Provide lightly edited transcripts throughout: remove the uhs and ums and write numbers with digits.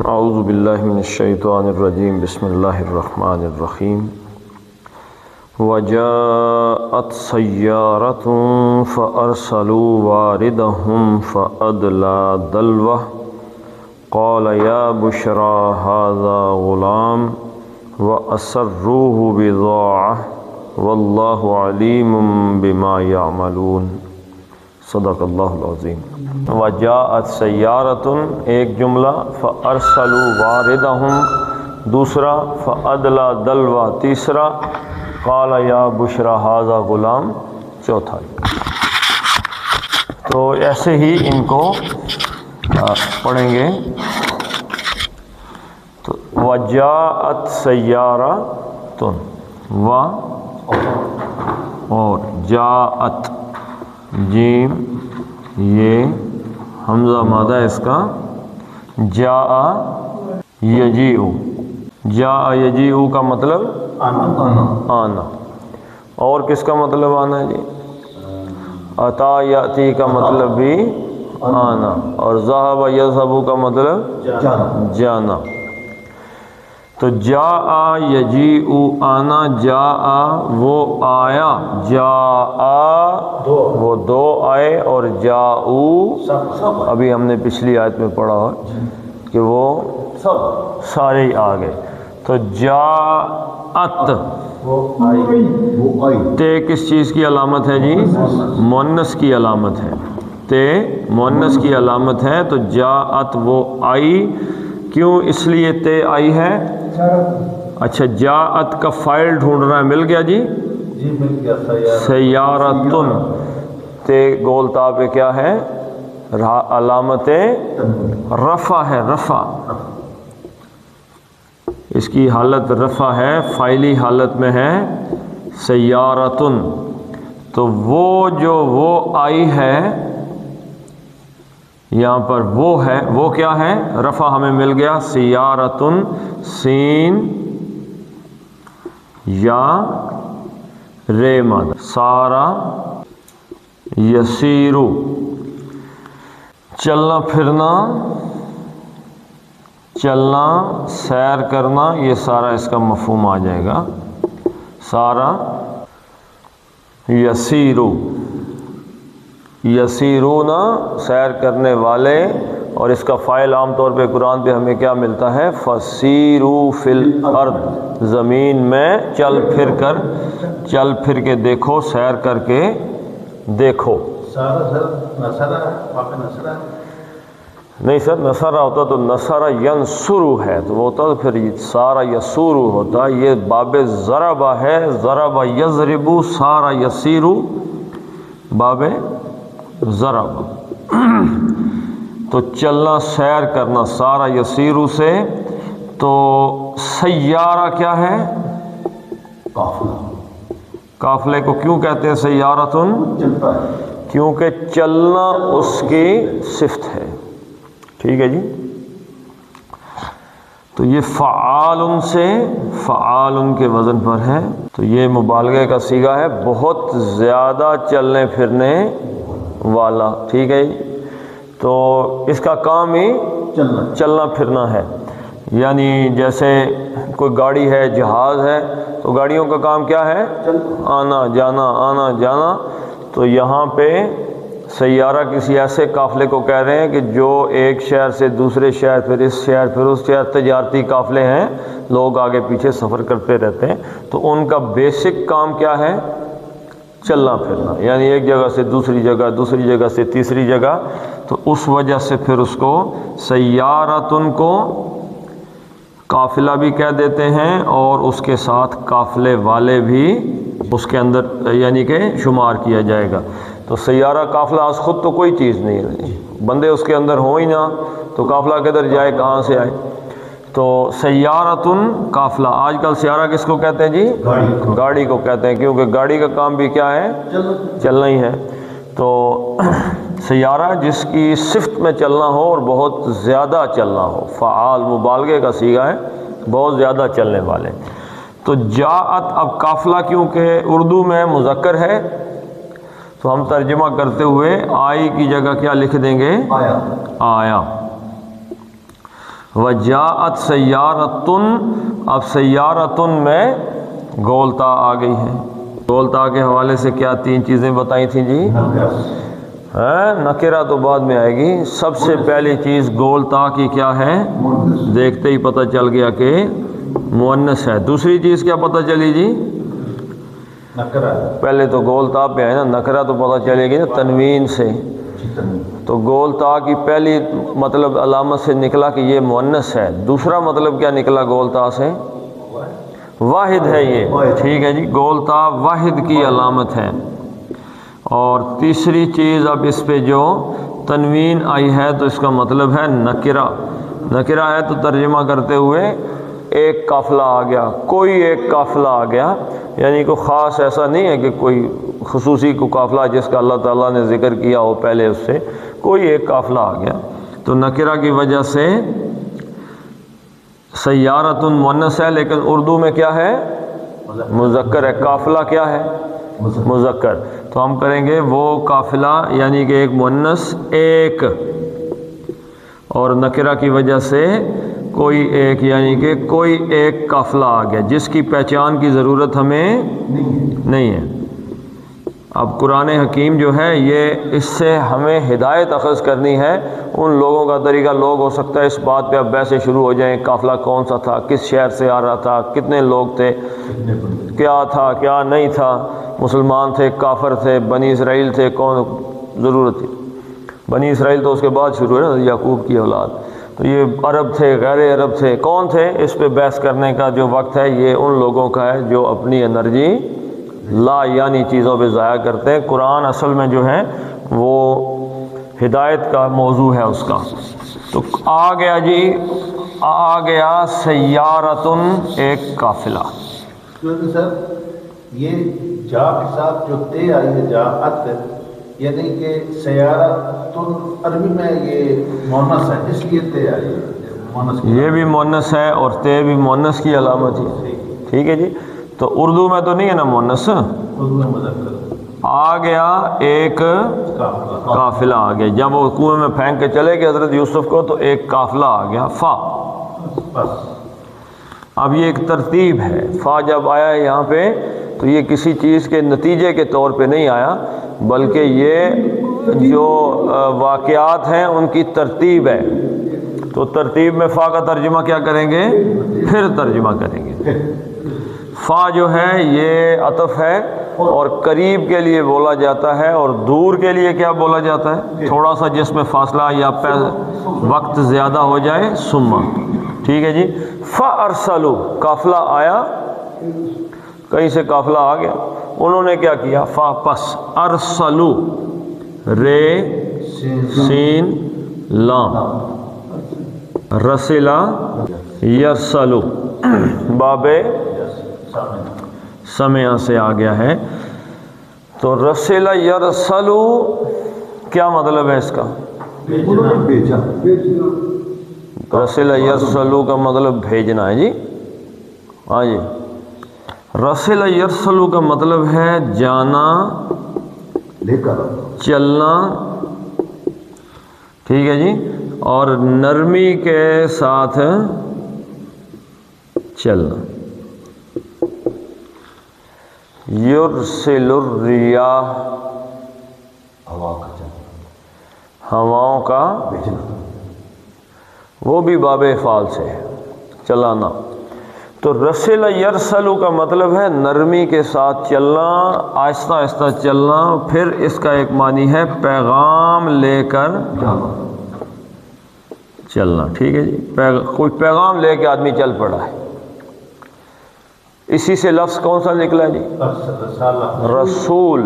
اعوذ باللہ من الشیطان الرجیم بسم اللہ الرحمن الرحیم وجاءت سیارة فأرسلوا واردهم فأدلى دلوه قال یا بشرى هذا غلام وأسروه بضاعة واللہ علیم بما یعملون۔ صدق اللہ العظیم۔ وجاءت سیارۃ ایک جملہ، فارسلوا واردہم دوسرا، فادلی دلوہ تیسرا، قال یا بشرى ھذا غلام چوتھا۔ تو ایسے ہی ان کو پڑھیں گے۔ تو وجاءت سیارۃ و اور جاءت جیم یہ حمزہ مادہ اس کا، جاء یجیء، جاء یجیء کا مطلب آنا، اور کس کا مطلب آنا ہے جی؟ اتا یاتی کا مطلب بھی آنا، اور ذهب یذهب کا مطلب جانا۔ تو جاء یجیء آنا، جاء وہ آیا، جاء وہ دو آئے، اور جاؤ ابھی ہم نے پچھلی آیت میں پڑھا کہ وہ سارے ہی آ گئے۔ تو جاءت تے کس چیز کی علامت ہے جی؟ مؤنث کی علامت ہے، تے مؤنث کی علامت ہے۔ تو جاءت وہ آئی، کیوں اس لیے تے آئی ہے؟ اچھا، جاءت کا فائل ڈھونڈنا ہے، مل گیا جی؟ جی مل گیا، سیارتن، تے گول تا پہ کیا ہے؟ علامت رفع ہے، رفع، اس کی حالت رفع ہے، فائلی حالت میں ہے سیارتن۔ تو وہ جو وہ آئی ہے یہاں پر وہ ہے، وہ کیا ہے؟ رفع ہمیں مل گیا، سیارتن سین یا رے مادہ، سارا یسیرو چلنا پھرنا، چلنا سیر کرنا، یہ سارا اس کا مفہوم آ جائے گا۔ سارا یسیرو، یسیرون سیر کرنے والے، اور اس کا فاعل عام طور پہ قرآن پہ ہمیں کیا ملتا ہے؟ فسیرو فی الارض، زمین میں چل پھر کے دیکھو، سیر کر کے دیکھو۔ نہیں سر، نصرہ ہوتا تو نصرہ ینصرو ہے، تو وہ ہوتا تو پھر سارا یسورو ہوتا۔ یہ باب ضربہ ہے، ضربہ یضربو، سارا یسیرو باب ضربہ۔ تو چلنا سیر کرنا، سارا یسیرو سے۔ تو سیارہ کیا ہے؟ قافلے کو کیوں کہتے ہیں سیارتن؟ کیونکہ چلنا اس کی صفت ہے، ٹھیک ہے جی۔ تو یہ فعال سے فعال کے وزن پر ہے، تو یہ مبالغے کا صیغہ ہے، بہت زیادہ چلنے پھرنے والا، ٹھیک ہے جی۔ تو اس کا کام ہی چلنا پھرنا ہے، یعنی جیسے کوئی گاڑی ہے، جہاز ہے، تو گاڑیوں کا کام کیا ہے؟ آنا جانا، آنا جانا۔ تو یہاں پہ سیارہ کسی ایسے قافلے کو کہہ رہے ہیں کہ جو ایک شہر سے دوسرے شہر، پھر اس شہر، پھر اس شہر، تجارتی قافلے ہیں، لوگ آگے پیچھے سفر کرتے رہتے ہیں۔ تو ان کا بیسک کام کیا ہے؟ چلنا پھرنا، یعنی ایک جگہ سے دوسری جگہ، دوسری جگہ سے تیسری جگہ۔ تو اس وجہ سے پھر اس کو سیارتن کو قافلہ بھی کہہ دیتے ہیں، اور اس کے ساتھ قافلے والے بھی اس کے اندر یعنی کہ شمار کیا جائے گا۔ تو سیارہ قافلہ از خود تو کوئی چیز نہیں ہے، بندے اس کے اندر ہوں ہی نہ تو قافلہ کدھر جائے، کہاں سے آئے؟ تو سیارتن قافلہ۔ آج کل سیارہ کس کو کہتے ہیں جی؟ گاڑی کو کہتے ہیں، کیونکہ گاڑی کا کام بھی کیا ہے؟ چلنا ہی ہے۔ تو سیارہ جس کی صفت میں چلنا ہو اور بہت زیادہ چلنا ہو، فعال مبالغے کا صیغہ ہے، بہت زیادہ چلنے والے۔ تو جاءت، اب قافلہ کیونکہ اردو میں مذکر ہے تو ہم ترجمہ کرتے ہوئے آئی کی جگہ کیا لکھ دیں گے؟ آیا۔ وجاءت سیارتن، اب سیارتن میں گولتا آ گئی ہے۔ گولتا کے حوالے سے کیا 3 چیزیں بتائی تھیں جی؟ نکرہ تو بعد میں آئے گی، سب سے پہلی چیز گولتا کی کیا ہے؟ دیکھتے ہی پتہ چل گیا کہ مؤنث ہے۔ دوسری چیز کیا پتہ چلی جی؟ نکرہ۔ پہلے تو گولتا پہ ہے نا، نکرہ تو پتہ چلے گی نا تنوین سے۔ تو گولتا کی پہلی مطلب علامت سے نکلا کہ یہ مؤنث ہے۔ دوسرا مطلب کیا نکلا گولتا سے؟ واحد ہے یہ، ٹھیک ہے جی، گولتا واحد کی علامت ہے۔ اور تیسری چیز اب اس پہ جو تنوین آئی ہے تو اس کا مطلب ہے نکرہ۔ نکرہ ہے تو ترجمہ کرتے ہوئے ایک قافلہ آ گیا، کوئی ایک قافلہ آ گیا، یعنی کوئی خاص ایسا نہیں ہے کہ کوئی خصوصی کو قافلہ جس کا اللہ تعالیٰ نے ذکر کیا ہو پہلے، اس سے کوئی ایک قافلہ آ گیا۔ تو نکرہ کی وجہ سے سیارتن مؤنث ہے، لیکن اردو میں کیا ہے؟ مذکر ہے۔ قافلہ کیا ہے؟ مذکر۔ تو ہم کریں گے وہ قافلہ، یعنی کہ ایک مؤنث ایک، اور نکرہ کی وجہ سے کوئی ایک، یعنی کہ کوئی ایک قافلہ آ گیا جس کی پہچان کی ضرورت ہمیں نہیں ہے۔ اب قرآن حکیم جو ہے یہ اس سے ہمیں ہدایت اخذ کرنی ہے۔ ان لوگوں کا طریقہ، لوگ ہو سکتا ہے اس بات پہ اب بحثیں شروع ہو جائیں، قافلہ کون سا تھا، کس شہر سے آ رہا تھا، کتنے لوگ تھے، کیا تھا کیا نہیں تھا، مسلمان تھے کافر تھے، بنی اسرائیل تھے، کون ضرورت تھی؟ بنی اسرائیل تو اس کے بعد شروع ہے نا، یعقوب کی اولاد، تو یہ عرب تھے غیر عرب تھے، کون تھے؟ اس پہ بحث کرنے کا جو وقت ہے یہ ان لوگوں کا ہے جو اپنی انرجی لا یعنی چیزوں پہ ضائع کرتے ہیں۔ قرآن اصل میں جو ہے وہ ہدایت کا موضوع ہے اس کا۔ تو آ گیا جی، آ گیا سیارتن ایک قافلہ۔ سر یہ جا کے ساتھ جو تے آئی ہے جاءت، یعنی کہ سیارتن عربی میں یہ مؤنث ہے، اس لیے تے آئی ہے مؤنث کی۔ یہ بھی مؤنث ہے اور تے بھی مؤنث کی علامت ہے، ٹھیک ہے جی۔ تو اردو میں تو نہیں ہے نا مؤنث، اردو میں مذکر آ گیا ایک قافلہ آ گیا۔ جب وہ کنویں میں پھینک کے چلے گئے حضرت یوسف کو تو ایک قافلہ آ گیا، فا۔ بس اب یہ ایک ترتیب ہے، فا جب آیا ہے یہاں پہ تو یہ کسی چیز کے نتیجے کے طور پہ نہیں آیا، بلکہ یہ جو واقعات ہیں ان کی ترتیب ہے۔ تو ترتیب میں فا کا ترجمہ کیا کریں گے؟ پھر ترجمہ کریں گے۔ فا جو ہے یہ عطف ہے، اور قریب کے لیے بولا جاتا ہے اور دور کے لیے کیا بولا جاتا ہے؟ تھوڑا سا جس میں فاصلہ یا وقت زیادہ ہو جائے، ثم، ٹھیک ہے جی۔ فَأَرْسَلُوا، قافلہ آیا، کہیں سے قافلہ آ گیا، انہوں نے کیا کیا؟ فا پس، ارسلو، رے سین لام، رسلا یرسلو، باب سمع سے آ گیا ہے۔ تو رسلا یرسلو کیا مطلب ہے اس کا؟ رسلا یرسلو کا مطلب بھیجنا ہے جی، ہاں جی۔ رسلا یرسلو کا مطلب ہے جانا، چلنا، ٹھیک ہے جی، اور نرمی کے ساتھ چلنا۔ یرسل الریاح، ہواؤں کا وہ بھی باب افعال سے ہے، چلانا۔ تو رسل یرسلو کا مطلب ہے نرمی کے ساتھ چلنا، آہستہ آہستہ چلنا۔ پھر اس کا ایک معنی ہے پیغام لے کر چلنا، ٹھیک ہے جی، کوئی پیغام لے کے آدمی چل پڑا ہے۔ اسی سے لفظ کون سا نکلا جی؟ رسول۔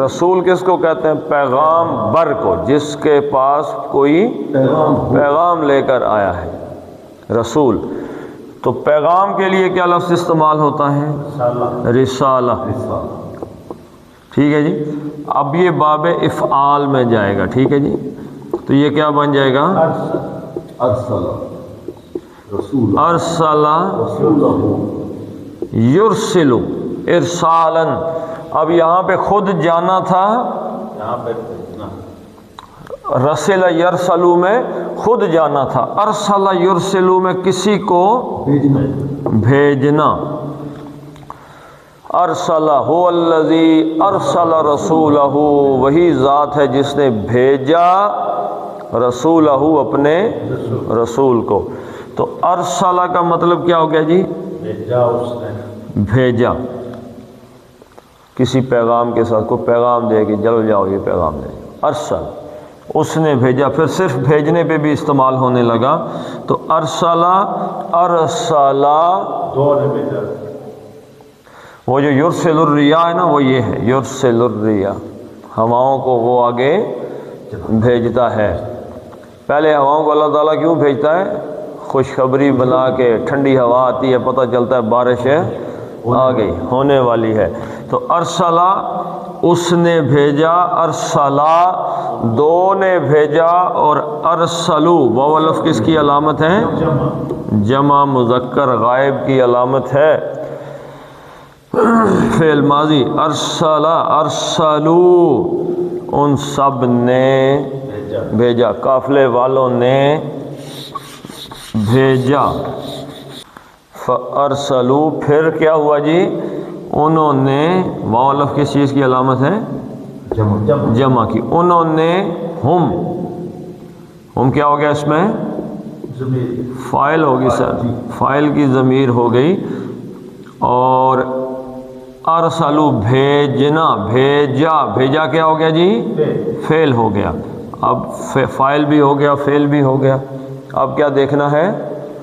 رسول کس کو کہتے ہیں؟ پیغام بر کو، جس کے پاس کوئی پیغام لے کر آیا ہے، رسول۔ تو پیغام کے لیے کیا لفظ استعمال ہوتا ہے؟ رسالہ، ٹھیک ہے جی۔ اب یہ باب افعال میں جائے گا، ٹھیک ہے جی۔ تو یہ کیا بن جائے گا؟ ارسلہ یرسلو ارسالن۔ اب یہاں پہ خود جانا تھا، رسل یرسلو میں خود جانا تھا. ارسل یرسلو میں کسی کو بھیجنا. ارسل هو الذی ارسل رسولہ، وہی ذات ہے جس نے بھیجا رسولہ اپنے رسول کو. تو ارسل کا مطلب کیا ہو گیا جی؟ بھیجا اس نے. بھیجا. کسی پیغام کے ساتھ کوئی پیغام دے کہ چلو جاؤ یہ پیغام دے. ارسل اس نے بھیجا. پھر صرف بھیجنے پہ بھی استعمال ہونے لگا. تو ارسلا ارسلا دو نے بھیجا. وہ جو یرسل الریا ہے نا وہ یہ ہے یرسل الریا، ہواؤں کو وہ آگے بھیجتا ہے. پہلے ہواؤں کو اللہ تعالیٰ کیوں بھیجتا ہے؟ خوشخبری بنا کے. ٹھنڈی ہوا آتی ہے پتہ چلتا ہے بارش آ گئی ہونے والی ہے. تو ارسلا اس نے بھیجا، ارسلا دو نے بھیجا، اور ارسلو واو الف کس کی علامت ہے؟ جمع مذکر غائب کی علامت ہے. فعل ماضی. ارسلا ارسلو ان سب نے بھیجا، قافلے والوں نے بھیجا. فارسلو پھر کیا ہوا جی؟ انہوں نے واو الف کس چیز کی علامت ہے؟ جمع کی. انہوں نے ہم کیا ہو گیا اس میں؟ فاعل ہوگی سر، فاعل کی ضمیر ہو گئی. اور ارسلو بھیجنا، بھیجا کیا ہو گیا جی؟ فعل ہو گیا. اب فاعل بھی ہو گیا فعل بھی ہو گیا. اب کیا دیکھنا ہے؟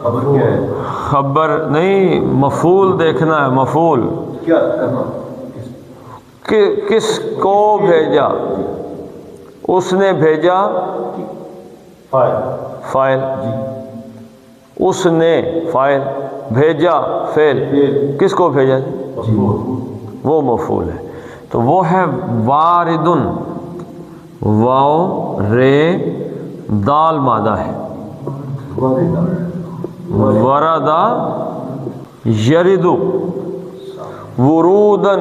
خبر کیا ہے؟ خبر نہیں، مفعول دیکھنا ہے. مفعول کیا کرنا؟ کس کو بھیجا؟ اس نے بھیجا فاعل، اس نے فاعل، بھیجا فعل. کس کو بھیجا؟ وہ مفعول ہے. تو وہ ہے واردن. واو رے دال مادہ ہے. وردا یردو ورودن.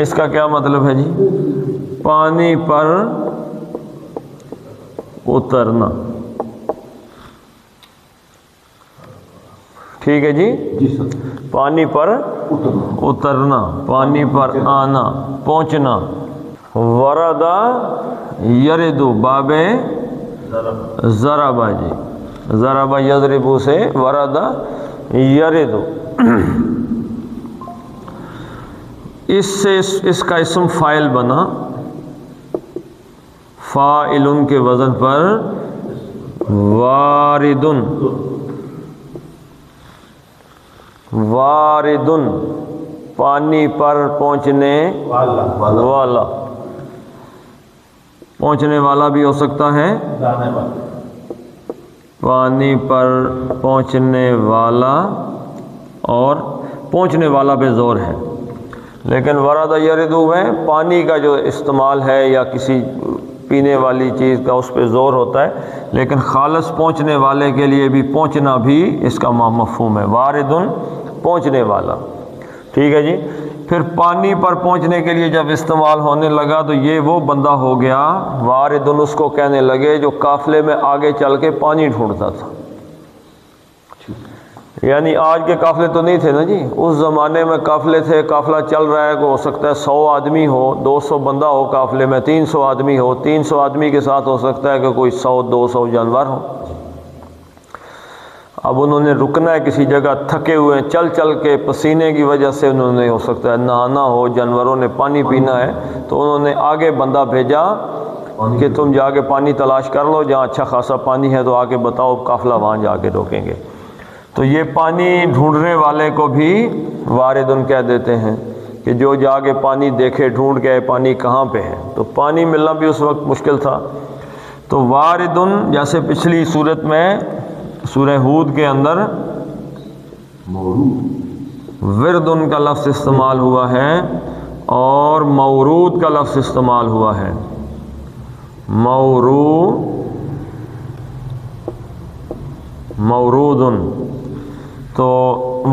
اس کا کیا مطلب ہے جی؟ پانی پر اترنا. ٹھیک ہے جی؟ پانی پر اترنا، پانی پر آنا، پہنچنا. وردا یردو باب ضربا جی، ضربا یضربو سے وردا یردو. اس سے اس کا اسم فاعل بنا. فاعل کے وزن پر واردن. واردن پانی پر پہنچنے والا. پہنچنے والا بھی ہو سکتا ہے، پانی پر پہنچنے والا، اور پہنچنے والا پہ زور ہے. لیکن ورد یردو میں پانی کا جو استعمال ہے یا کسی پینے والی چیز کا اس پہ زور ہوتا ہے. لیکن خالص پہنچنے والے کے لیے بھی پہنچنا بھی اس کا مفہوم ہے. واردن پہنچنے والا. ٹھیک ہے جی؟ پھر پانی پر پہنچنے کے لیے جب استعمال ہونے لگا تو یہ وہ بندہ ہو گیا واردن. اس کو کہنے لگے جو قافلے میں آگے چل کے پانی ڈھونڈتا تھا. یعنی آج کے قافلے تو نہیں تھے نا جی، اس زمانے میں قافلے تھے. قافلہ چل رہا ہے، کو ہو سکتا ہے 100 آدمی ہو، 200 بندہ ہو قافلے میں، 300 آدمی ہو. 300 آدمی کے ساتھ ہو سکتا ہے کہ کوئی 100-200 جانور ہو. اب انہوں نے رکنا ہے کسی جگہ، تھکے ہوئے ہیں چل چل کے، پسینے کی وجہ سے انہوں نے ہو سکتا ہے نہانا ہو، جانوروں نے پانی پینا ہے. تو انہوں نے آگے بندہ بھیجا کہ تم جا کے پانی تلاش کر لو، جہاں اچھا خاصا پانی ہے تو آ کے بتاؤ، قافلہ وہاں جا کے روکیں گے. تو یہ پانی ڈھونڈنے والے کو بھی واردن کہہ دیتے ہیں کہ جو جا کے پانی دیکھے، ڈھونڈ کے پانی کہاں پہ ہے. تو پانی ملنا بھی اس وقت مشکل تھا. تو واردن جیسے پچھلی صورت میں سورہ ہود کے اندر وردن کا لفظ استعمال ہوا ہے اور مورود کا لفظ استعمال ہوا ہے. مورودن. تو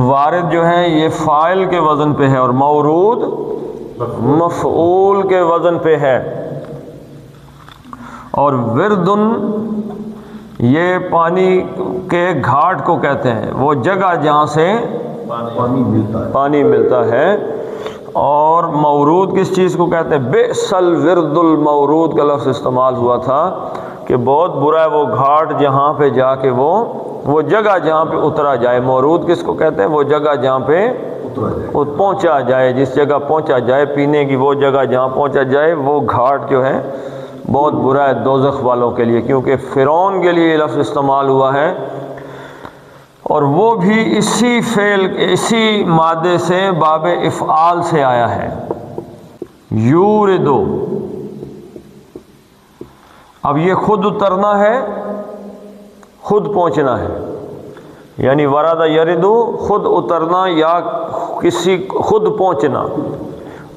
وارد جو ہے یہ فاعل کے وزن پہ ہے اور مورود مفعول کے وزن پہ ہے. اور وردن یہ پانی کے گھاٹ کو کہتے ہیں، وہ جگہ جہاں سے پانی ملتا ہے۔ اور مورود کس چیز کو کہتے ہیں؟ بئس الورد المورود کا لفظ استعمال ہوا تھا کہ بہت برا ہے وہ گھاٹ جہاں پہ جا کے وہ جگہ جہاں پہ اترا جائے۔ مورود کس کو کہتے ہیں؟ وہ جگہ جہاں پہ پہنچا جائے، جس جگہ پہنچا جائے، پینے کی وہ جگہ جہاں پہنچا جائے، وہ گھاٹ جو ہے بہت برا ہے دوزخ والوں کے لیے، کیونکہ فرعون کے لیے یہ لفظ استعمال ہوا ہے، اور وہ بھی اسی مادے سے باب افعال سے آیا ہے، یوردو۔ اب یہ خود اترنا ہے، خود پہنچنا ہے، یعنی ورد یردو خود اترنا یا کسی خود پہنچنا،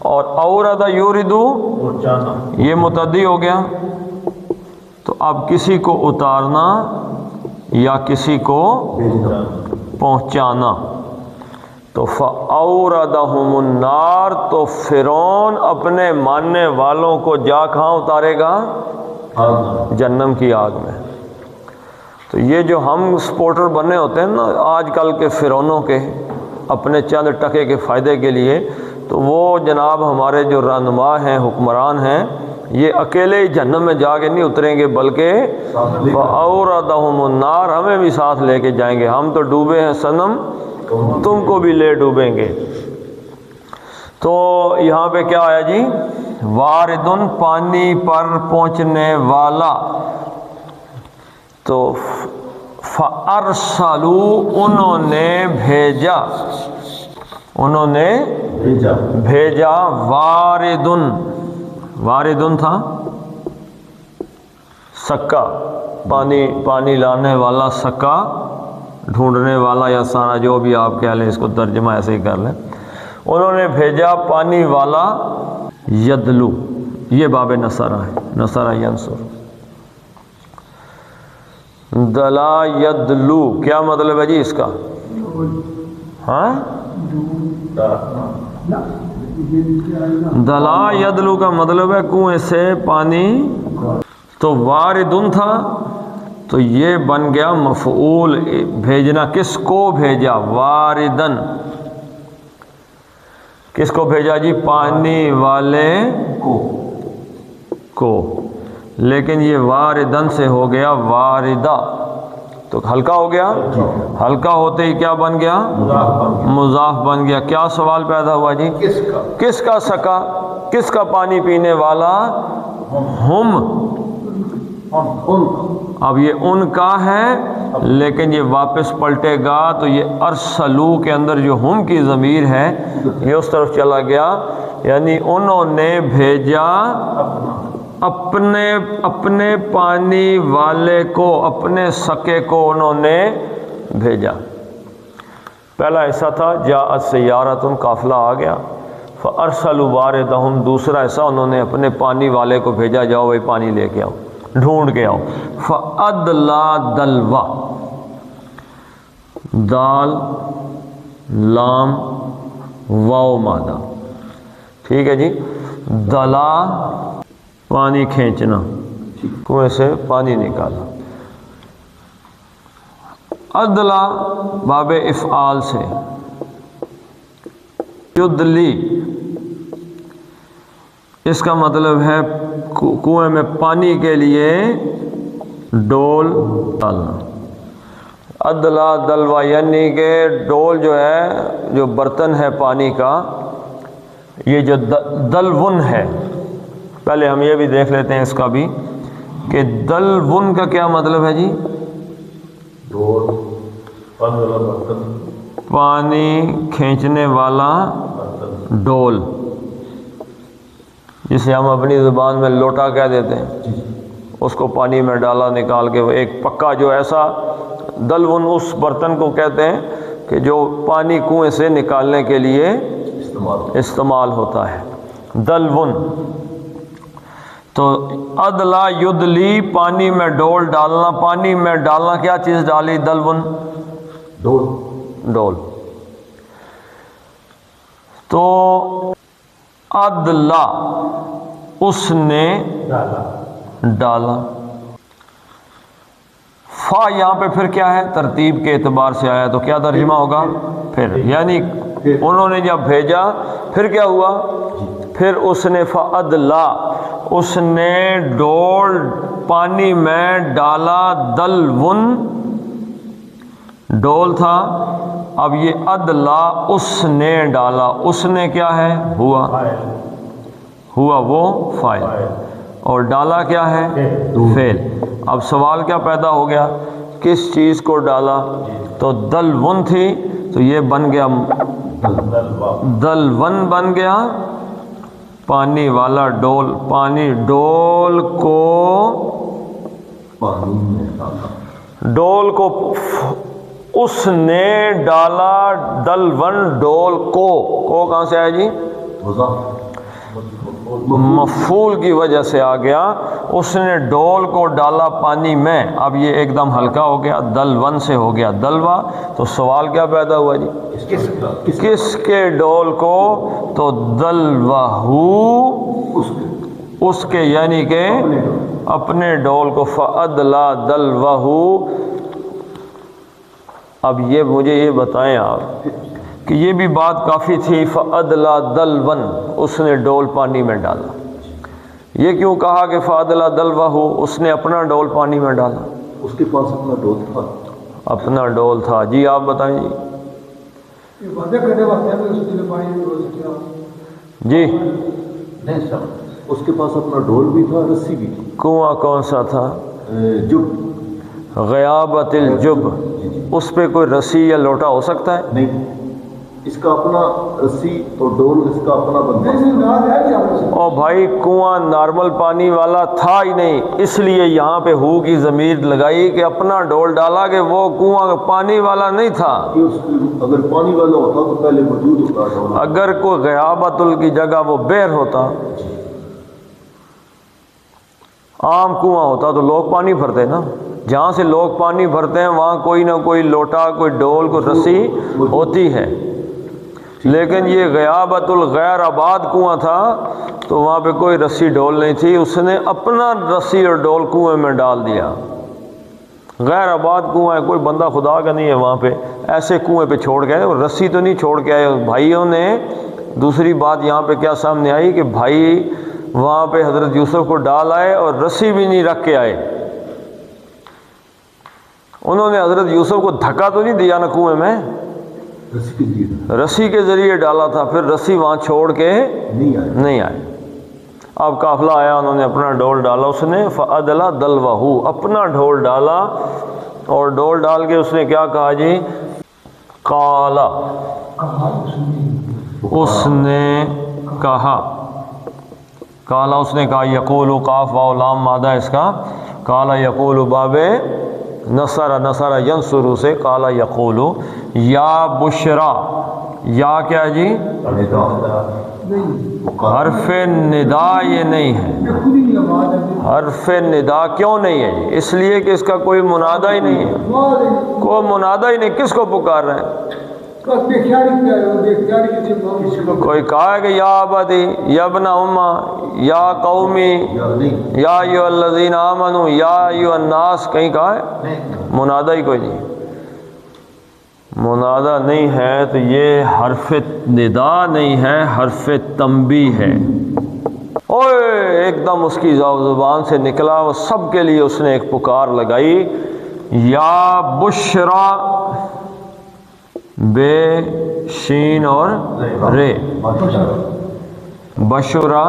اور اورد یوردو یہ متعدی ہو گیا، تو اب کسی کو اتارنا یا کسی کو پہنچانا۔ تو فَأَوْرَدَهُمُ النَّارِ، تو فرعون اپنے ماننے والوں کو جا کہاں اتارے گا؟ جہنم کی آگ میں۔ تو یہ جو ہم سپورٹر بنے ہوتے ہیں نا آج کل کے فرعونوں کے، اپنے چند ٹکے کے فائدے کے لیے، تو وہ جناب ہمارے جو رہنما ہیں، حکمران ہیں، یہ اکیلے ہی جہنم میں جا کے نہیں اتریں گے، بلکہ فَأَوْرَدَهُمُ النَّارِ ہمیں بھی ساتھ لے کے جائیں گے۔ ہم تو ڈوبے ہیں صنم، تم کو بھی لے ڈوبیں گے۔ تو یہاں پہ کیا آیا جی؟ واردن پانی پر پہنچنے والا۔ تو فَأَرْسَلُوا انہوں نے بھیجا واردن تھا سکا، پانی لانے والا، سکا ڈھونڈنے والا، یا سارا جو بھی آپ کہہ لیں، اس کو ترجمہ ایسے ہی کر لیں۔ انہوں نے بھیجا پانی والا، یدلو، یہ باب نصرہ ہے، نصرہ ینصر۔ دلا یدلو کیا مطلب ہے جی اس کا؟ ہاں، دلا یدلو کا مطلب ہے کنویں سے پانی۔ تو واردن تھا تو یہ بن گیا مفعول، بھیجنا۔ کس کو بھیجا؟ واردن۔ کس کو بھیجا جی؟ پانی والے کو۔ لیکن یہ واردن سے ہو گیا واردہ، تو ہلکا ہو گیا، ہلکا ہوتے ہی کیا بن گیا؟ مضاف بن گیا۔ کیا سوال پیدا ہوا جی؟ کس کا سکا، کس کا پانی پینے والا؟ ہم۔ اب یہ ان کا ہے، لیکن یہ واپس پلٹے گا تو یہ ارسلو کے اندر جو ہم کی ضمیر ہے یہ اس طرف چلا گیا، یعنی انہوں نے بھیجا اپنے پانی والے کو، اپنے سکے کو انہوں نے بھیجا۔ پہلا حصہ تھا جاءت سیارۃ، قافلہ آ گیا، فارسلوا واردہم، دوسرا حصہ انہوں نے اپنے پانی والے کو بھیجا، جاؤ وہی پانی لے کے آؤ، ڈھونڈ کے آؤ۔ فادلا دلوا، دال لام واو مادہ، ٹھیک ہے جی۔ دلا پانی کھینچنا، کنویں سے پانی نکالا۔ ادلا باب افعال سے، یدلی اس کا مطلب ہے کنویں میں پانی کے لیے ڈول ڈالنا۔ ادلا دلوا یعنی کہ ڈول جو ہے، جو برتن ہے پانی کا، یہ جو دلون ہے، پہلے ہم یہ بھی دیکھ لیتے ہیں اس کا بھی کہ دلون کا کیا مطلب ہے جی؟ پانی کھینچنے والا ڈول، جسے ہم اپنی زبان میں لوٹا کہہ دیتے ہیں، اس کو پانی میں ڈالا نکال کے، وہ ایک پکا جو ایسا دلون اس برتن کو کہتے ہیں کہ جو پانی کنویں سے نکالنے کے لیے استعمال ہوتا ہے، دلون۔ تو ادلا یدلی پانی میں ڈول ڈالنا، پانی میں ڈالنا کیا چیز ڈالی؟ دلون، ڈول۔ تو ادلا اس نے ڈالا۔ فا یہاں پہ پھر کیا ہے؟ ترتیب کے اعتبار سے آیا تو کیا ترجمہ ہوگا؟ پھر، یعنی انہوں نے جب بھیجا پھر کیا ہوا؟ پھر اس نے فَأَدْلَا، اس نے ڈول پانی میں ڈالا، دلون ڈول تھا، اب یہ ادلا اس نے ڈالا، اس نے کیا ہے؟ ہوا وہ فاعل، اور ڈالا کیا ہے؟ فعل۔ اب سوال کیا پیدا ہو گیا؟ کس چیز کو ڈالا؟ تو دلون تھی تو یہ بن گیا دلون بن گیا پانی والا ڈول، پانی ڈول کو اس نے ڈالا، دلون ڈول کو کہاں سے آیا جی؟ مفعول کی وجہ سے آ گیا، اس نے ڈول کو ڈالا پانی میں، اب یہ ایک دم ہلکا ہو گیا، دلون سے ہو گیا دلوا، تو سوال کیا پیدا ہوا جی؟ کس کے ڈول کو؟ تو دلوہو، اس کے یعنی کہ اپنے ڈول کو، فَأَدْلَا دلوہو۔ اب یہ مجھے یہ بتائیں آپ کہ یہ بھی بات کافی تھی، فَأَدْلَا دلون، اس نے ڈول پانی میں ڈالا، یہ کیوں کہا کہ فَأَدْلَا دلوہو، اس نے اپنا ڈول پانی میں ڈالا؟ اس کے پاس اپنا ڈول تھا، اپنا ڈول تھا۔ جی آپ بتائیں جی۔ جی نہیں سب اس کے پاس اپنا ڈول بھی تھا، رسی بھی تھی۔ کنواں کون سا تھا؟ جب غیابت الجب، اس پہ کوئی رسی یا لوٹا ہو سکتا ہے؟ نہیں، اس کا اپنا رسی اور ڈول اس کا اپنا بنتا ہے۔ اور بھائی کنواں نارمل پانی والا تھا ہی نہیں، اس لیے یہاں پہ ہو کی ضمیر لگائی کہ اپنا ڈول ڈالا، کہ وہ کنواں پانی والا نہیں تھا۔ اگر پانی والا ہوتا تو پہلے موجود ہوتا ڈول، اگر کوئی غیابت ال کی جگہ وہ بیر ہوتا، عام کنواں ہوتا تو لوگ پانی بھرتے نا، جہاں سے لوگ پانی بھرتے ہیں وہاں کوئی نہ کوئی لوٹا، کوئی ڈول، کوئی رسی ہوتی ہے، لیکن یہ غیابت الغیر آباد کنواں تھا تو وہاں پہ کوئی رسی ڈول نہیں تھی، اس نے اپنا رسی اور ڈول کنویں میں ڈال دیا۔ غیر آباد کنواں ہے، کوئی بندہ خدا کا نہیں ہے وہاں پہ، ایسے کنویں پہ چھوڑ کے آئے، اور رسی تو نہیں چھوڑ کے آئے بھائیوں نے۔ دوسری بات یہاں پہ کیا سامنے آئی کہ بھائی وہاں پہ حضرت یوسف کو ڈال آئے اور رسی بھی نہیں رکھ کے آئے، انہوں نے حضرت یوسف کو دھکا تو نہیں دیا نا کنویں میں، رسی کے ذریعے ڈالا تھا، پھر رسی وہاں چھوڑ کے نہیں آئے۔ اب قافلہ آیا، انہوں نے اپنا ڈول ڈالا، اس نے فَأَدْلَا دلوہو، اپنا ڈول ڈالا، اور ڈول ڈال کے اس نے کیا کہا جی؟ قال، اس نے کہا، قال اس نے کہا، یقول، قاف واو لام مادہ اس کا، قال یقول باب نصر ینصر سے، قال یقول، یا بشرا، یا کیا جی؟ حرف ندا یہ نہیں ہے، حرف ندا کیوں نہیں ہے جی؟ اس لیے کہ اس کا کوئی منادہ ہی نہیں ہے، کوئی منادہ ہی نہیں، کس کو پکار رہے ہیں؟ کوئی کہا ہے کہ یا عبدی، یا ابن امہ، یا قومی، یا ایھا الذین آمنوا، یا ایھا الناس، کہیں کہا ہے؟ منادہ ہی کوئی نہیں، منادہ نہیں ہے تو یہ حرف ندا نہیں ہے، حرف تنبیہ ہے۔ اوئے ایک دم اس کی زبان سے نکلا، وہ سب کے لیے اس نے ایک پکار لگائی، یا بشرا، بے شین اور رے، بشرا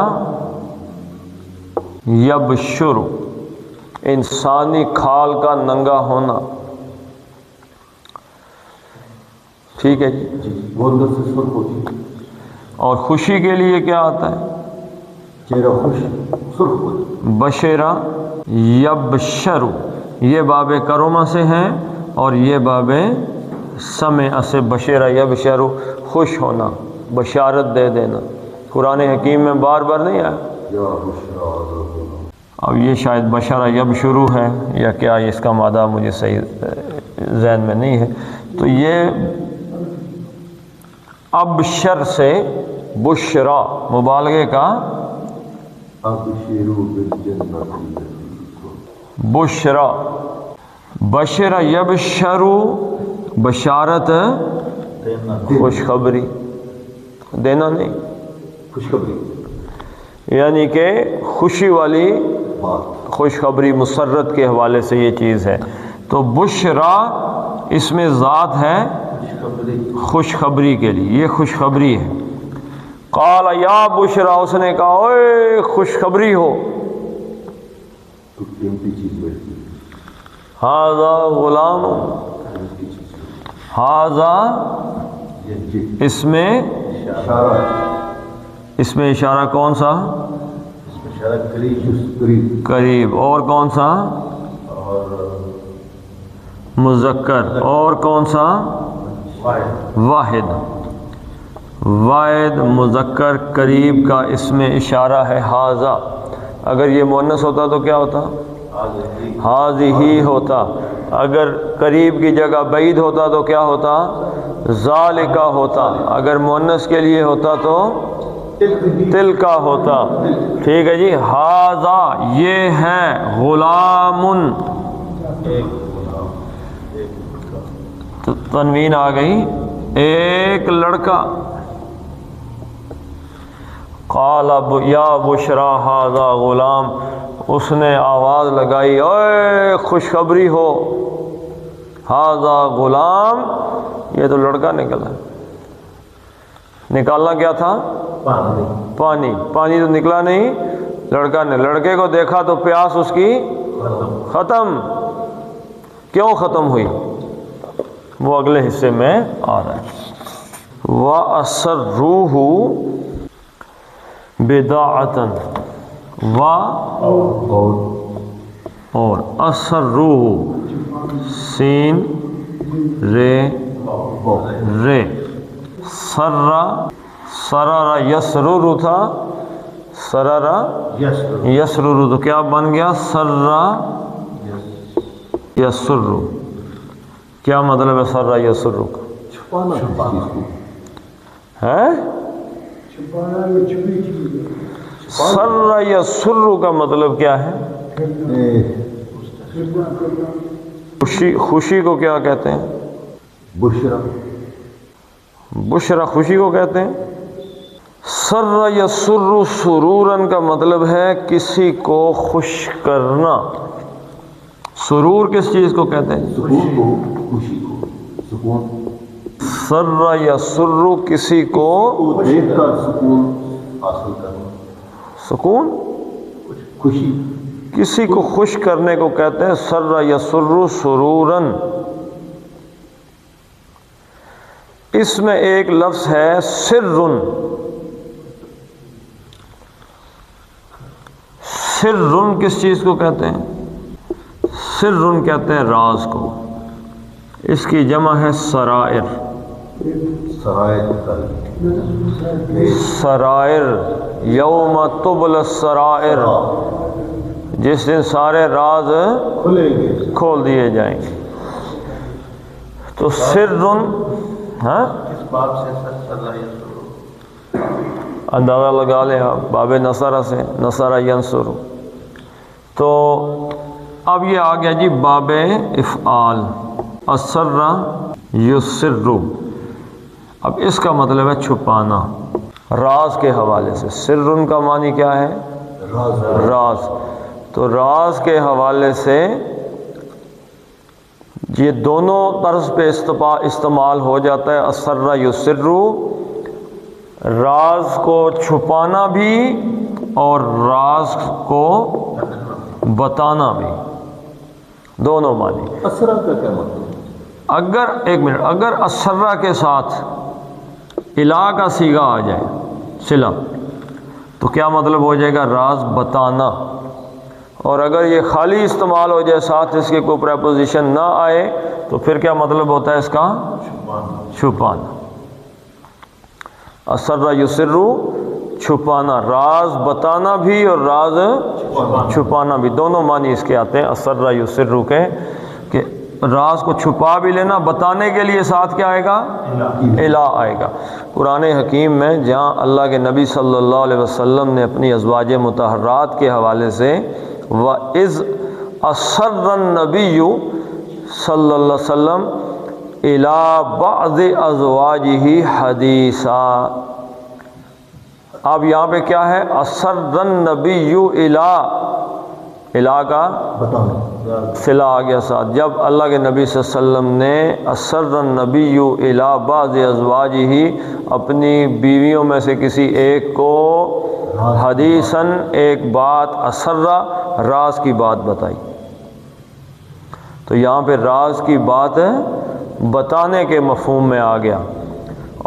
یبشر، انسانی کھال کا ننگا ہونا، ٹھیک ہے جی۔ وہ اندر سے سرخ ہوتی، اور خوشی کے لیے کیا آتا ہے؟ چہرہ خوش سرخ ہوتی۔ بشرا یبشر، یہ باب کرما سے ہیں، اور یہ باب سمع سے، بشرا یبشر، خوش ہونا، بشارت دے دینا، قرآن حکیم میں بار بار نہیں آیا۔ اب یہ شاید بشرا یبشرو ہے یا کیا، اس کا مادہ مجھے صحیح ذہن میں نہیں ہے، تو یہ ابشر سے بشرا مبالغے کا، ابشروا بالجنة بشرا، بشر یبشرو، بشارت دینا خوشخبری، دینا نہیں، خوشخبری یعنی کہ خوشی والی بات، خوشخبری، مسرت کے حوالے سے یہ چیز ہے۔ تو بشرا اس میں ذات ہے خوشخبری خوشخبری کے لیے، یہ خوشخبری ہے۔ قال یا بشرا، اس نے کہا اوے خوشخبری ہو، تو قیمتی چیز بیٹھتی ہے، ھذا غلام، قیمتی چیز، ھذا یہ جی اس میں، اشارہ ہے، اس میں اشارہ کون سا؟ اس میں اشارہ قریب قریب، قریب، اور کون سا؟ اور مذکر، اور کون سا؟ واحد واحد، واحد مذکر قریب کا اس میں اشارہ ہے ھذا۔ اگر یہ مؤنث ہوتا تو کیا ہوتا؟ حاضری ھذہ ہوتا۔ اگر قریب کی جگہ بعید ہوتا تو کیا ہوتا؟ ذالک ہوتا۔ اگر مؤنث کے لیے ہوتا تو تلک ہوتا۔ ٹھیک ہے جی، ھذا یہ ہے، غلام ایک تو تنوین آ گئی، ایک لڑکا۔ قال یا بشرا ھذا غلام، اس نے آواز لگائی اے خوشخبری ہو، ھذا غلام، یہ تو لڑکا نکلا۔ نکالنا کیا تھا؟ پانی پانی، پانی تو نکلا نہیں، لڑکا نے، لڑکے کو دیکھا تو پیاس اس کی ختم۔ کیوں ختم ہوئی؟ وہ اگلے حصے میں آ رہا ہے۔ وَأَسَرُّوهُ بِضَاعَةً، اور اسروہ، سین رے، سرر یسرر تھا، سرر یسرر تو کیا بن گیا؟ سرر یسر۔ کیا مطلب ہے سرر یسر کا؟ چھپانا کس چیز کو، ہے سر یسر کا مطلب کیا ہے؟ خوشی کو کیا کہتے ہیں؟ بشرا، بشرا خوشی کو کہتے ہیں۔ سر یسر سرورن کا مطلب ہے کسی کو خوش کرنا۔ سرور کس چیز کو کہتے ہیں؟ سکون کو، خوشی کو، سکون، سر یسر کسی کو دیکھ کر سکون حاصل کرنا، سکون، خوشی، کسی کو خوش کرنے کو کہتے ہیں سر یسر سرورن۔ اس میں ایک لفظ ہے سرن، سرن کس چیز کو کہتے ہیں؟ سرن کہتے ہیں راز کو، اس کی جمع ہے سرائر، سرائر کا، سرائر، یوم تبل السرائر، جس دن سارے راز کھلیں گے، کھول دیے جائیں گے۔ تو سرن، ہاں اس باب سے سر یسر اندازہ لگا لیں آپ، باب نصرہ سے، نصرہ ینصر۔ تو اب یہ آ گیا جی باب افعال، اسر یسر۔ اب اس کا مطلب ہے چھپانا، راز کے حوالے سے۔ سرن کا معنی کیا ہے؟ راز، راز۔ تو راز کے حوالے سے یہ دونوں طرز پہ استعمال ہو جاتا ہے، اسر یسر، راز کو چھپانا بھی اور راز کو بتانا بھی، دونوں معنی۔ اسرا کا کیا مطلب؟ اگر ایک منٹ، اگر اسرہ کے ساتھ الا کا صیغہ آ جائے، صلہ، تو کیا مطلب ہو جائے گا؟ راز بتانا۔ اور اگر یہ خالی استعمال ہو جائے، ساتھ اس کے کوئی پریپوزیشن نہ آئے، تو پھر کیا مطلب ہوتا ہے اس کا؟ چھپانا۔ اسر یسر، چھپانا، راز بتانا بھی اور راز چھپانا بھی، دونوں معنی اس کے آتے ہیں اسر یسر کے، کہ راز کو چھپا بھی لینا، بتانے کے لیے ساتھ کیا آئے گا؟ الا آئے گا۔ قرآن حکیم میں جہاں اللہ کے نبی صلی اللہ علیہ وسلم نے اپنی ازواج مطہرات کے حوالے سے وَإِذْ اسر النبی صلی اللہ علیہ وسلم الی بعض ازواجہ حدیثا. اب یہاں پہ کیا ہے؟ اسر النبی الی کا صلہ آ گیا ساتھ. جب اللہ کے نبی صلی اللہ علیہ وسلم نے اسر النبی الی بعض ازواجہ اپنی بیویوں میں سے کسی ایک کو حدیثاً ایک بات، اسرہ راز کی بات بتائی. تو یہاں پہ راز کی بات بتانے کے مفہوم میں آ گیا.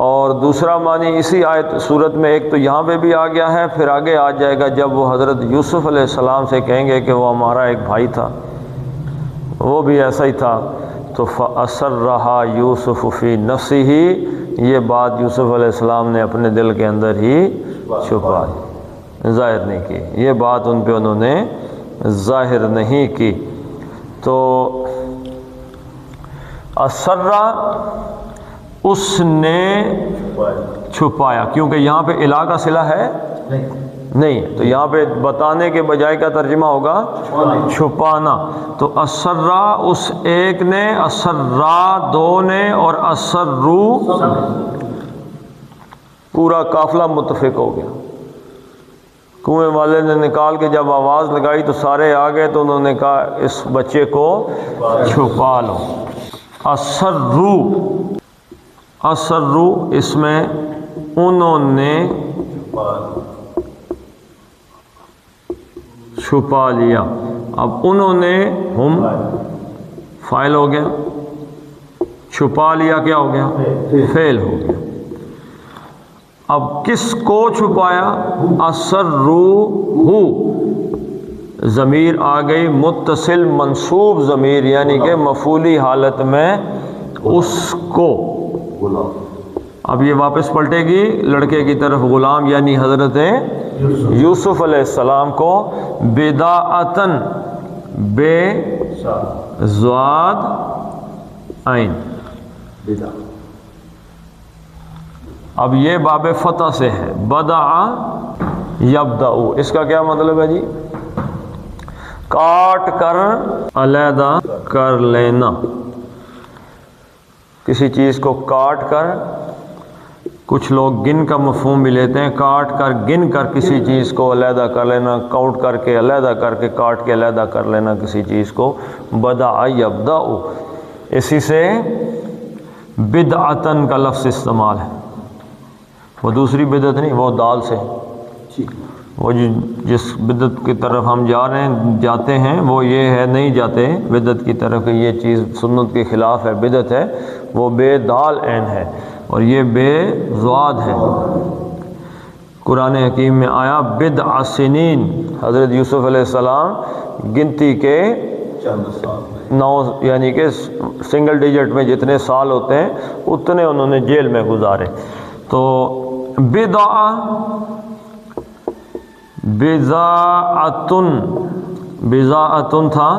اور دوسرا معنی اسی آیت صورت میں ایک تو یہاں پہ بھی آ گیا ہے، پھر آگے آ جائے گا جب وہ حضرت یوسف علیہ السلام سے کہیں گے کہ وہ ہمارا ایک بھائی تھا، وہ بھی ایسا ہی تھا. تو فَأَسَرَّهَا يُوسُفُ فِي نَفْسِهِ، یہ بات یوسف علیہ السلام نے اپنے دل کے اندر ہی چھپا دی، ظاہر نہیں کی. یہ بات ان پہ انہوں نے ظاہر نہیں کی. تو اسرہ اس نے چھپایا، کیونکہ یہاں پہ الا کا صلہ ہے نہیں، تو یہاں پہ بتانے کے بجائے کا ترجمہ ہوگا چھپانا. تو اسرہ اس ایک نے، اسرہ دو نے، اور اسرو پورا قافلہ متفق ہو گیا. کنویں والے نے نکال کے جب آواز لگائی تو سارے آ گئے، تو انہوں نے کہا اس بچے کو چھپا لو. اسرو، اسرو اس میں انہوں نے چھپا لیا. اب انہوں نے ہم فاعل ہو گیا، چھپا لیا کیا ہو گیا؟ فعل ہو گیا. اب کس کو چھپایا؟ اسرو، ضمیر آ گئی متصل منصوب ضمیر، یعنی کہ مفعولی حالت میں اس کو. اب یہ واپس پلٹے گی لڑکے کی طرف، غلام یعنی حضرت یوسف علیہ السلام کو. بداعتن، بے زواد عین. اب یہ باب فتح سے ہے، بدع یبدع، اس کا کیا مطلب ہے جی؟ کاٹ کر علیحدہ کر لینا. کسی چیز کو کاٹ کر، کچھ لوگ گن کا مفہوم بھی لیتے ہیں، کاٹ کر گن کر کسی چیز کو علیحدہ کر لینا، کاؤنٹ کر کے علیحدہ کر کے، کاٹ کے علیحدہ کر لینا کسی چیز کو. بدع یبدع، اسی سے بدعتن کا لفظ استعمال ہے. وہ دوسری بدعت نہیں، وہ دال سے، وہ جس بدعت کی طرف ہم جاتے ہیں وہ یہ ہے، نہیں جاتے بدعت کی طرف کہ یہ چیز سنت کے خلاف ہے، بدعت ہے، وہ بے دال عین ہے، اور یہ بے زواد ہے. قرآن حکیم میں آیا بدع سنین، حضرت یوسف علیہ السلام گنتی کے 9 یعنی کہ سنگل ڈیجٹ میں جتنے سال ہوتے ہیں اتنے انہوں نے جیل میں گزارے. تو بضاعتن تھا،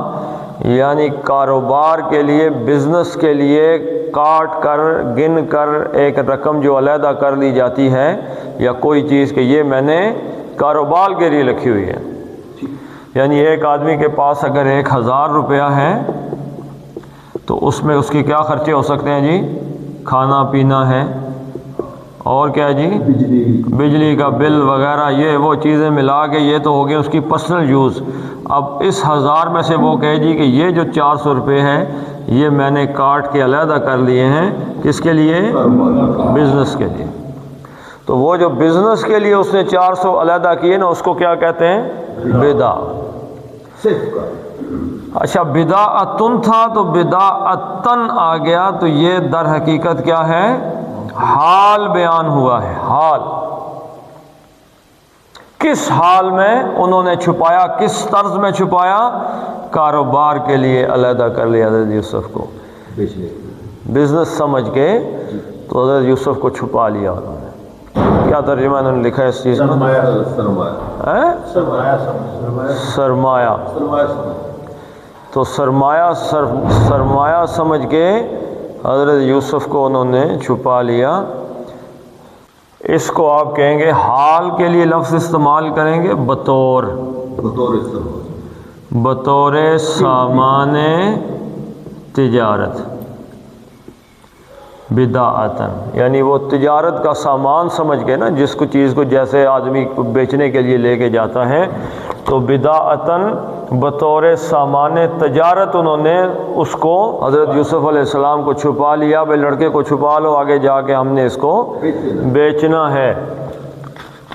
یعنی کاروبار کے لیے، بزنس کے لیے کاٹ کر گن کر ایک رقم جو علیحدہ کر لی جاتی ہے، یا کوئی چیز کہ یہ میں نے کاروبار کے لیے رکھی ہوئی ہے. یعنی ایک آدمی کے پاس اگر 1000 روپیہ ہے تو اس میں اس کے کیا خرچے ہو سکتے ہیں جی؟ کھانا پینا ہے، اور کیا ہے جی؟ بجلی کا بل وغیرہ، یہ وہ چیزیں ملا کے یہ تو ہو گیا اس کی پرسنل یوز. اب اس 1000 میں سے وہ کہے جی کہ یہ جو 400 روپے ہے یہ میں نے کاٹ کے علیحدہ کر لیے ہیں، کس کے لیے؟ بزنس کے لیے. تو وہ جو بزنس کے لیے اس نے 400 علیحدہ کیے نا، اس کو کیا کہتے ہیں؟ بدع. اچھا، بدعتن تھا تو بدعتن آ گیا، تو یہ در حقیقت کیا ہے؟ حال بیان ہوا ہے. حال کس حال میں انہوں نے چھپایا، کس طرز میں چھپایا؟ کاروبار کے لیے علیحدہ کر لیا حضرت یوسف کو، بزنس سمجھ کے، تو حضرت یوسف کو چھپا لیا انہوں نے. کیا ترجمہ انہوں نے لکھا ہے اس چیز میں؟ سرمایہ. تو سرمایہ سمجھ کے حضرت یوسف کو انہوں نے چھپا لیا. اس کو آپ کہیں گے حال کے لیے لفظ استعمال کریں گے بطور. بطور سامان تجارت، بداعتن یعنی وہ تجارت کا سامان سمجھ کے نا، جس کو چیز کو جیسے آدمی بیچنے کے لیے لے کے جاتا ہے، تو بداعتن بطور سامان تجارت انہوں نے اس کو حضرت یوسف علیہ السلام کو چھپا لیا، بھائی لڑکے کو چھپا لو، آگے جا کے ہم نے اس کو بیچنا ہے۔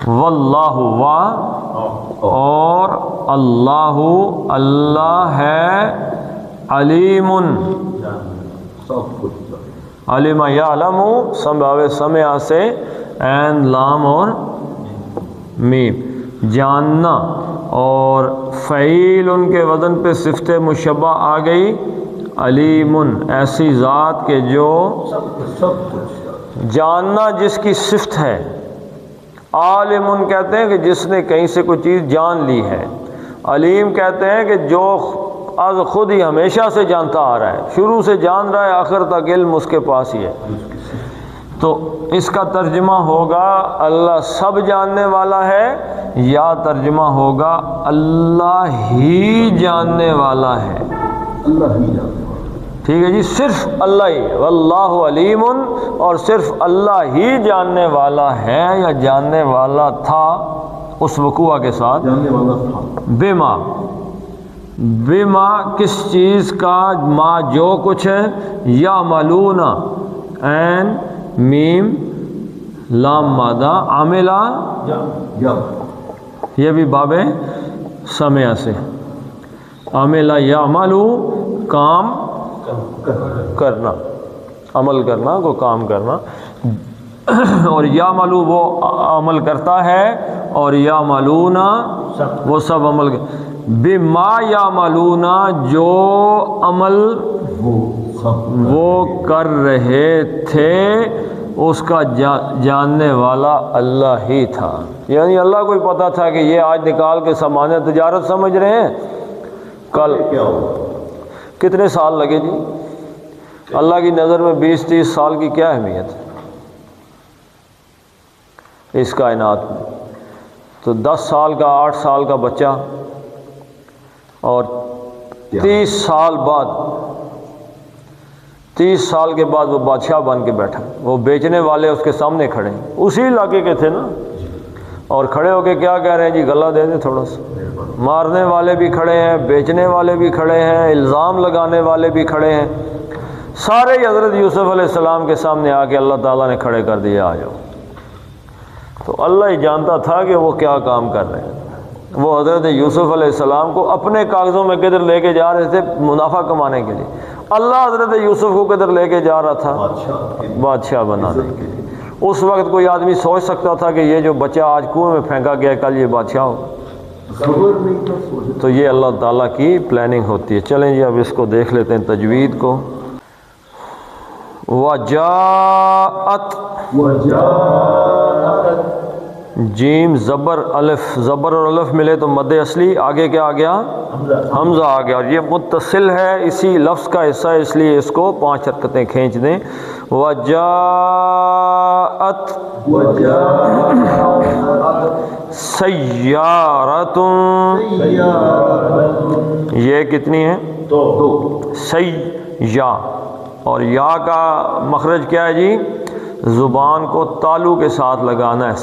واللہ اور اللہ اللہ ہے علیم، سب کچھ علم یعلم سمبھاوے سمع سے عین لام اور میم، جاننا، اور فعیل ان کے وزن پہ صفت مشبہ آ گئی، علیم ایسی ذات کے جو سب کچھ جاننا جس کی صفت ہے، عالم کہتے ہیں کہ جس نے کہیں سے کوئی چیز جان لی ہے، علیم کہتے ہیں کہ جو از خود ہی ہمیشہ سے جانتا آ رہا ہے، شروع سے جان رہا ہے، آخر تک علم اس کے پاس ہی ہے۔ تو اس کا ترجمہ ہوگا اللہ سب جاننے والا ہے، یا ترجمہ ہوگا اللہ ہی جاننے والا ہے، اللہ ہی جانتا ہے۔ ٹھیک ہے جی، صرف اللہ ہی، واللہ علیم، اور صرف اللہ ہی جاننے والا ہے یا جاننے والا تھا اس وقوع کے ساتھ، جاننے والا تھا، بما بما کس چیز کا، ما جو کچھ ہے، یعملون عین میم لام مادہ، عاملہ یا یہ بھی باب سمع سے، عاملہ یعملو کام کرنا، عمل کرنا کو کام کرنا، اور یعملو وہ عمل کرتا ہے، اور یعملون وہ سب عمل بما یعملون جو عمل وہ سب وہ کر رہے تھے اس کا جاننے والا اللہ ہی تھا، یعنی اللہ کو ہی پتہ تھا کہ یہ آج نکال کے سامان تجارت سمجھ رہے ہیں، کل کیا ہوا، کتنے سال لگے جی؟ اللہ کی نظر میں 20-30 سال کی کیا اہمیت ہے اس کائنات میں؟ تو 10 سال کا 8 سال کا بچہ، اور 30 سال بعد 30 سال کے بعد وہ بادشاہ بن کے بیٹھا، وہ بیچنے والے اس کے سامنے کھڑے ہیں، اسی علاقے کے تھے نا، اور کھڑے ہو کے کیا کہہ رہے ہیں جی غلہ دے دیں تھوڑا سا، مارنے والے بھی کھڑے ہیں، بیچنے والے بھی کھڑے ہیں، الزام لگانے والے بھی کھڑے ہیں، سارے حضرت یوسف علیہ السلام کے سامنے آ کے اللہ تعالیٰ نے کھڑے کر دیا، آ جاؤ۔ تو اللہ ہی جانتا تھا کہ وہ کیا کام کر رہے ہیں، وہ حضرت یوسف علیہ السلام کو اپنے کاغذوں میں کدھر لے کے جا رہے تھے منافع کمانے کے لیے، اللہ حضرت یوسف کو کدھر لے کے جا رہا تھا بادشاہ بنانے کے لیے۔ اس وقت کوئی آدمی سوچ سکتا تھا کہ یہ جو بچہ آج کنویں میں پھینکا گیا کل یہ بادشاہ ہو؟ تو یہ اللہ تعالیٰ کی پلاننگ ہوتی ہے۔ چلیں جی اب اس کو دیکھ لیتے ہیں تجوید کو۔ وجاءت جیم زبر الف، زبر اور الف ملے تو مد اصلی، آگے کیا آ گیا؟ حمزہ آ گیا، اور یہ متصل ہے اسی لفظ کا حصہ، اس لیے اس کو 5 حرکتیں کھینچ دیں۔ وجاءت سیارۃ، یہ کتنی ہے؟ 2۔ سیّا، اور یا کا مخرج کیا ہے جی؟ زبان کو تالو کے ساتھ لگانا ہے،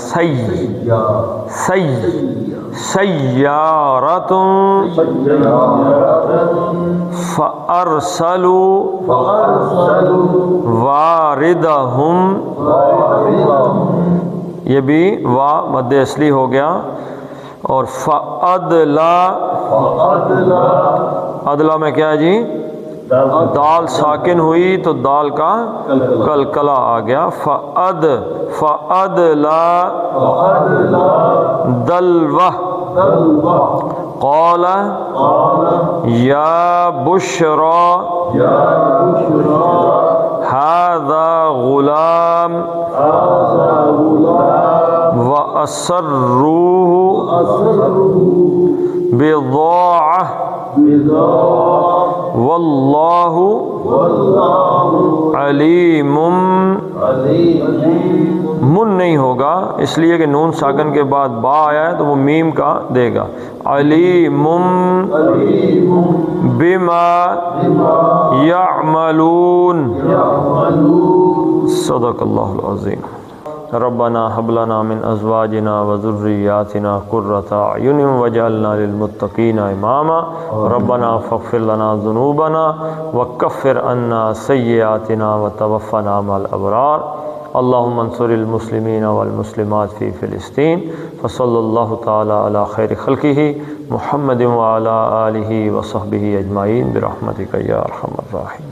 سیارۃ فارسلوا واردہم، یہ بھی وا مد اصلی ہو گیا، اور فادلا، ادلا میں کیا ہے جی؟ دال ساکن ہوئی تو دال کا کلکلہ آ گیا، فادلا دلوہ، قال یا بشرا ھذا غلام واسروہ بضاعہ واللہ علیم من نہیں ہوگا، اس لیے کہ نون ساکن کے بعد با آیا ہے تو وہ میم کا دے گا. علیم بما یعملون. صدق اللہ العظیم. ربنا هب لنا من ازواجنا وذرياتنا قرة اعين واجعلنا للمتقين اماما. ربنا فاغفر لنا ذنوبنا وكفر عنا سيئاتنا وتوفنا مع الابرار. اللهم انصر المسلمين والمسلمات في فلسطين. فصلى الله تعالى على خير خلقه محمد وعلى آله وصحبه اجمعين برحمتك يا ارحم الراحمين.